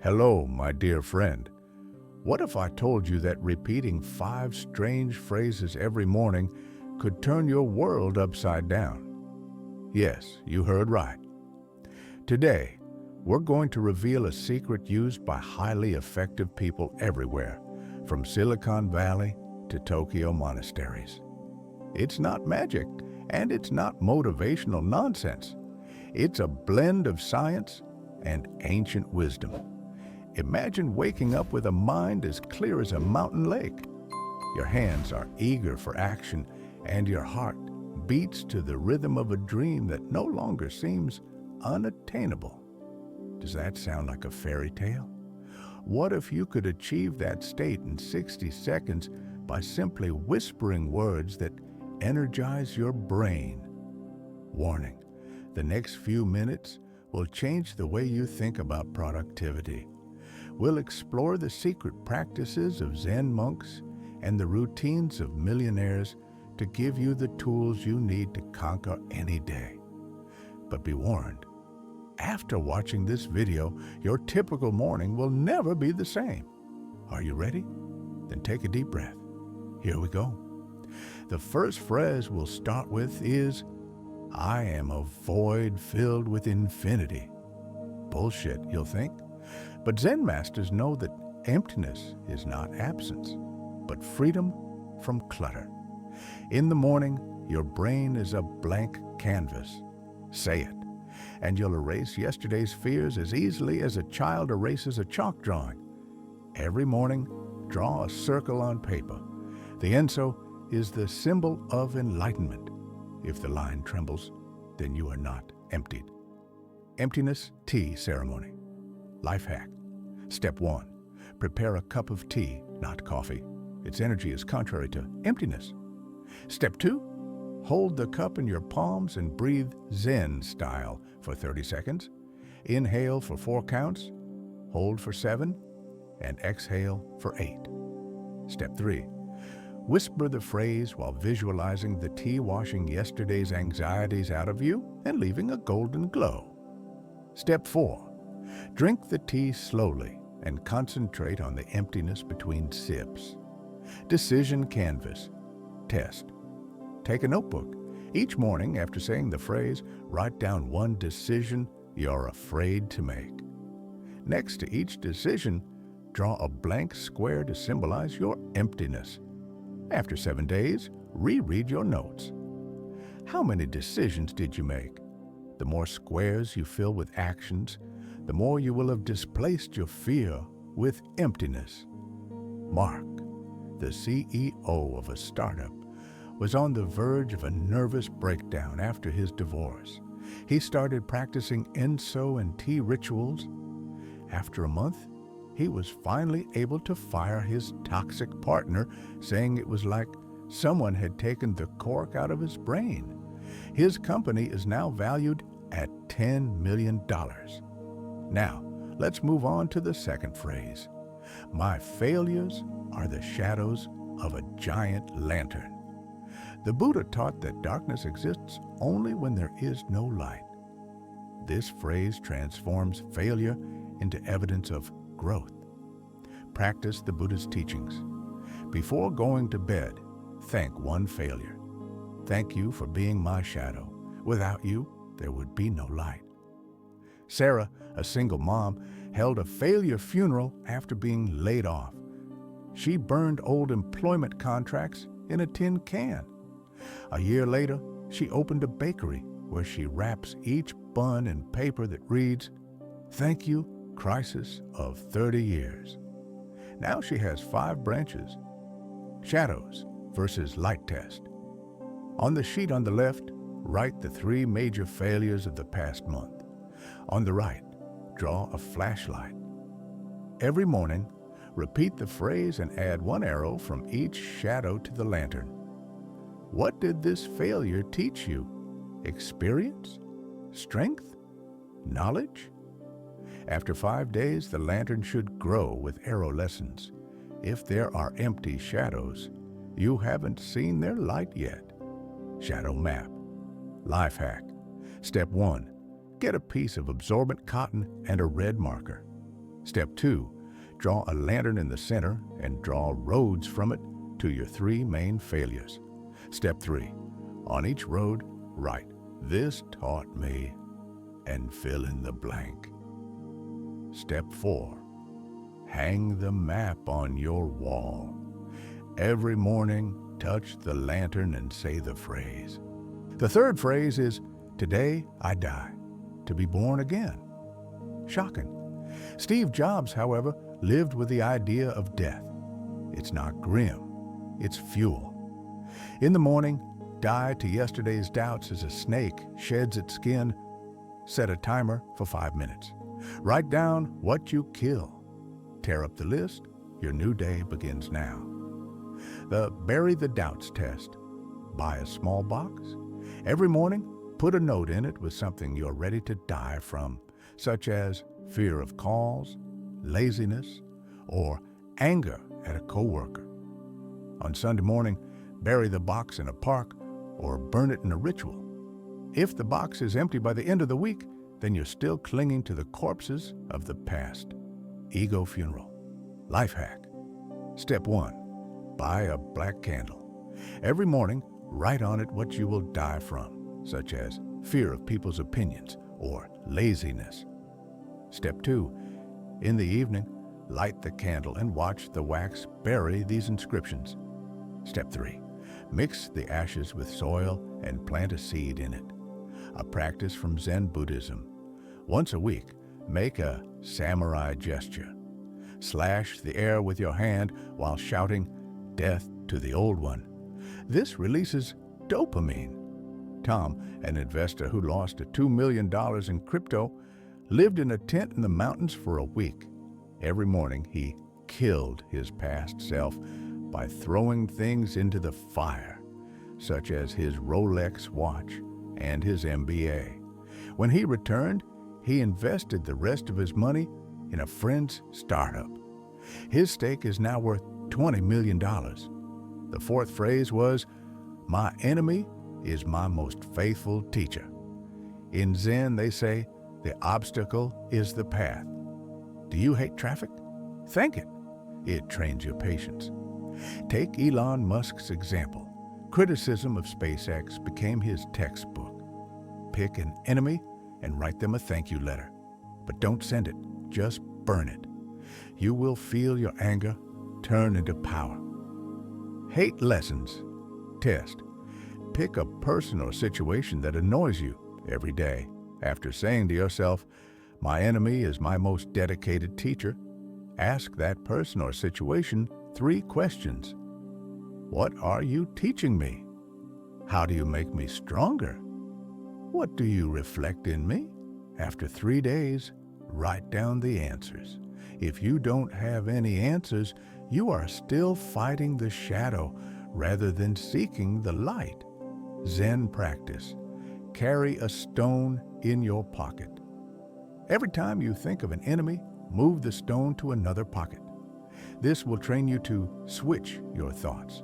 Hello, my dear friend. What if I told you that repeating 5 strange phrases every morning could turn your world upside down? Yes, you heard right. Today, we're going to reveal a secret used by highly effective people everywhere, from Silicon Valley to Tokyo monasteries. It's not magic, and it's not motivational nonsense. It's a blend of science and ancient wisdom. Imagine waking up with a mind as clear as a mountain lake. Your hands are eager for action, and your heart beats to the rhythm of a dream that no longer seems unattainable. Does that sound like a fairy tale? What if you could achieve that state in 60 seconds by simply whispering words that energize your brain? Warning: the next few minutes will change the way you think about productivity. We'll explore the secret practices of Zen monks and the routines of millionaires to give you the tools you need to conquer any day. But be warned, after watching this video, your typical morning will never be the same. Are you ready? Then take a deep breath. Here we go. The first phrase we'll start with is, "I am a void filled with infinity." Bullshit, you'll think. But Zen masters know that emptiness is not absence, but freedom from clutter. In the morning, your brain is a blank canvas. Say it, and you'll erase yesterday's fears as easily as a child erases a chalk drawing. Every morning, draw a circle on paper. The enso is the symbol of enlightenment. If the line trembles, then you are not emptied. Emptiness tea ceremony. Life hack. Step 1. Prepare a cup of tea, not coffee. Its energy is contrary to emptiness. Step 2. Hold the cup in your palms and breathe Zen style for 30 seconds. Inhale for 4 counts, hold for 7, and exhale for 8. Step 3. Whisper the phrase while visualizing the tea washing yesterday's anxieties out of you and leaving a golden glow. Step 4. Drink the tea slowly and concentrate on the emptiness between sips. Decision canvas. Test. Take a notebook. Each morning, after saying the phrase, write down one decision you're afraid to make. Next to each decision, draw a blank square to symbolize your emptiness. After 7 days, reread your notes. How many decisions did you make? The more squares you fill with actions, the more you will have displaced your fear with emptiness. Mark, the CEO of a startup, was on the verge of a nervous breakdown after his divorce. He started practicing enso and tea rituals. After a month, he was finally able to fire his toxic partner, saying it was like someone had taken the cork out of his brain. His company is now valued at $10 million. Now, let's move on to the second phrase. My failures are the shadows of a giant lantern. The Buddha taught that darkness exists only when there is no light. This phrase transforms failure into evidence of growth. Practice the Buddha's teachings. Before going to bed, thank one failure. Thank you for being my shadow. Without you, there would be no light. Sarah, a single mom, held a failure funeral after being laid off. She burned old employment contracts in a tin can. A year later, she opened a bakery where she wraps each bun in paper that reads, "Thank you, crisis of 30 years." Now she has 5 branches. Shadows versus light test. On the sheet on the left, write the 3 major failures of the past month. On the right, draw a flashlight. Every morning, repeat the phrase and add 1 arrow from each shadow to the lantern. What did this failure teach you? Experience? Strength? Knowledge? After 5 days, the lantern should grow with arrow lessons. If there are empty shadows, you haven't seen their light yet. Shadow map. Life hack. Step 1. Get a piece of absorbent cotton and a red marker. Step 2, draw a lantern in the center and draw roads from it to your 3 main failures. Step 3, on each road, write, "This taught me," and fill in the blank. Step 4, hang the map on your wall. Every morning, touch the lantern and say the phrase. The third phrase is, "Today I die, to be born again." Shocking. Steve Jobs, however, lived with the idea of death. It's not grim, it's fuel. In the morning, die to yesterday's doubts as a snake sheds its skin. Set a timer for 5 minutes. Write down what you kill. Tear up the list. Your new day begins now. The Bury the Doubts test. Buy a small box. Every morning, put a note in it with something you're ready to die from, such as fear of calls, laziness, or anger at a coworker. On Sunday morning, bury the box in a park or burn it in a ritual. If the box is empty by the end of the week, then you're still clinging to the corpses of the past. Ego funeral. Life hack. Step 1, buy a black candle. Every morning, write on it what you will die from, such as fear of people's opinions or laziness. Step 2, in the evening, light the candle and watch the wax bury these inscriptions. Step 3, mix the ashes with soil and plant a seed in it. A practice from Zen Buddhism. Once a week, make a samurai gesture. Slash the air with your hand while shouting, "Death to the old one." This releases dopamine. Tom, an investor who lost $2 million in crypto, lived in a tent in the mountains for a week. Every morning, he killed his past self by throwing things into the fire, such as his Rolex watch and his MBA. When he returned, he invested the rest of his money in a friend's startup. His stake is now worth $20 million. The fourth phrase was, "My enemy is my most faithful teacher." In Zen, they say, the obstacle is the path. Do you hate traffic? Thank it. It trains your patience. Take Elon Musk's example. Criticism of SpaceX became his textbook. Pick an enemy and write them a thank you letter. But don't send it, just burn it. You will feel your anger turn into power. Hate lessons. Test. Pick a person or situation that annoys you every day. After saying to yourself, "My enemy is my most dedicated teacher," ask that person or situation 3 questions. What are you teaching me? How do you make me stronger? What do you reflect in me? After 3 days, write down the answers. If you don't have any answers, you are still fighting the shadow rather than seeking the light. Zen practice. Carry a stone in your pocket. Every time you think of an enemy, move the stone to another pocket. This will train you to switch your thoughts.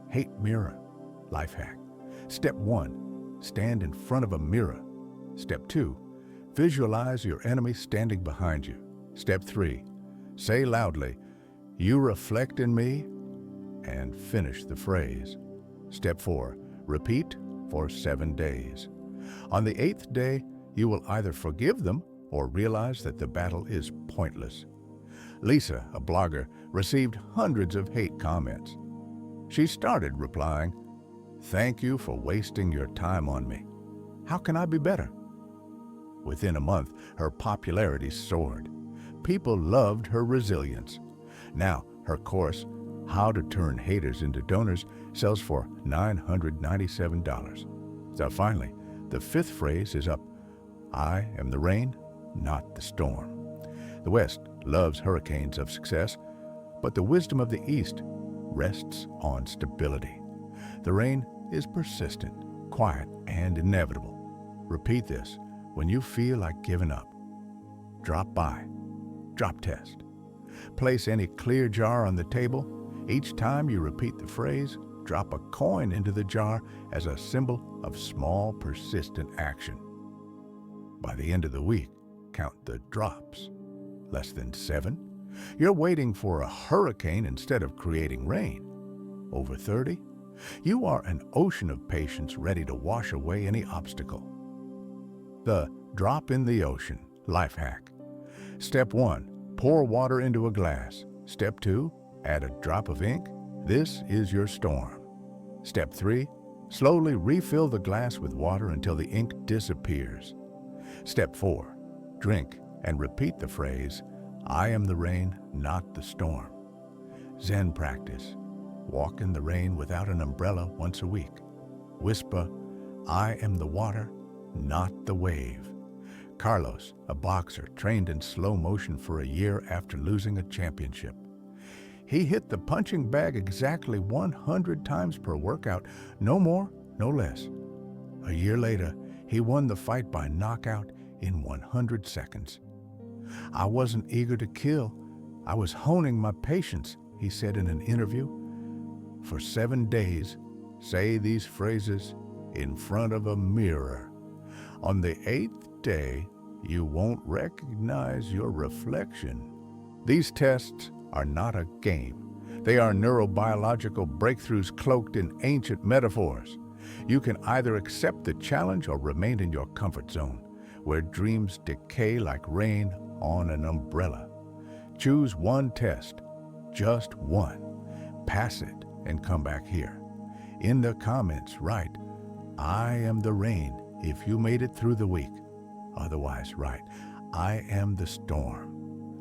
Hate mirror. Life hack. Step 1, stand in front of a mirror. Step 2, visualize your enemy standing behind you. Step 3, say loudly, "You reflect in me," and finish the phrase. Step 4, repeat for 7 days. On the 8th day, you will either forgive them or realize that the battle is pointless. Lisa, a blogger, received hundreds of hate comments. She started replying, "Thank you for wasting your time on me. How can I be better?" Within a month, her popularity soared. People loved her resilience. Now, her course, How to Turn Haters into Donors, sells for $997. So finally, the 5th phrase is up. I am the rain, not the storm. The West loves hurricanes of success, but the wisdom of the East rests on stability. The rain is persistent, quiet, and inevitable. Repeat this when you feel like giving up. Drop by. Drop test. Place any clear jar on the table. Each time you repeat the phrase, drop a coin into the jar as a symbol of small, persistent action. By the end of the week, count the drops. Less than 7. You're waiting for a hurricane instead of creating rain. Over 30. You are an ocean of patience ready to wash away any obstacle. The drop in the ocean life hack. Step 1. Pour water into a glass. Step 2. Add a drop of ink. This is your storm. Step 3. Slowly refill the glass with water until the ink disappears. Step 4. Drink and repeat the phrase, I am the rain, not the storm. Zen practice. Walk in the rain without an umbrella once a week. Whisper, I am the water, not the wave. Carlos, a boxer, trained in slow motion for a year after losing a championship. He hit the punching bag exactly 100 times per workout, no more, no less. A year later, he won the fight by knockout in 100 seconds. I wasn't eager to kill. I was honing my patience, he said in an interview. For 7 days, say these phrases in front of a mirror. On the 8th day, you won't recognize your reflection. These tests are not a game. They are neurobiological breakthroughs cloaked in ancient metaphors. You can either accept the challenge or remain in your comfort zone, where dreams decay like rain on an umbrella. Choose one test, just one. Pass it and come back here. In the comments, write, I am the rain if you made it through the week. Otherwise, write, I am the storm.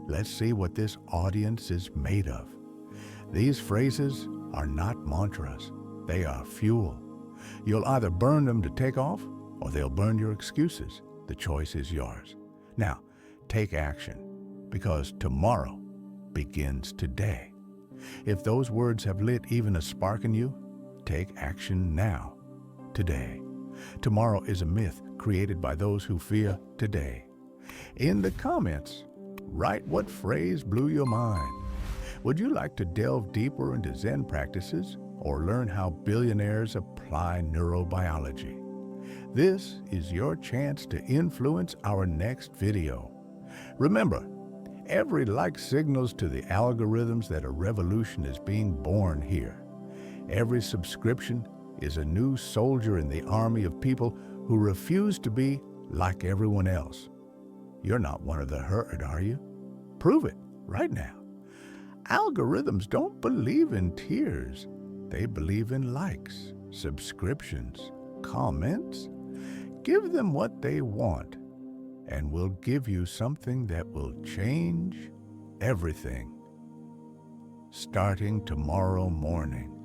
Let's see what this audience is made of. These phrases are not mantras. They are fuel. You'll either burn them to take off, or they'll burn your excuses. The choice is yours. Now, take action, because tomorrow begins today. If those words have lit even a spark in you, take action now, today. Tomorrow is a myth created by those who fear today. In the comments, write what phrase blew your mind. Would you like to delve deeper into Zen practices or learn how billionaires apply neurobiology? This is your chance to influence our next video. Remember, every like signals to the algorithms that a revolution is being born here. Every subscription is a new soldier in the army of people who refuse to be like everyone else. You're not one of the herd, are you? Prove it right now. Algorithms don't believe in tears. They believe in likes, subscriptions, comments. Give them what they want, and we'll give you something that will change everything. Starting tomorrow morning.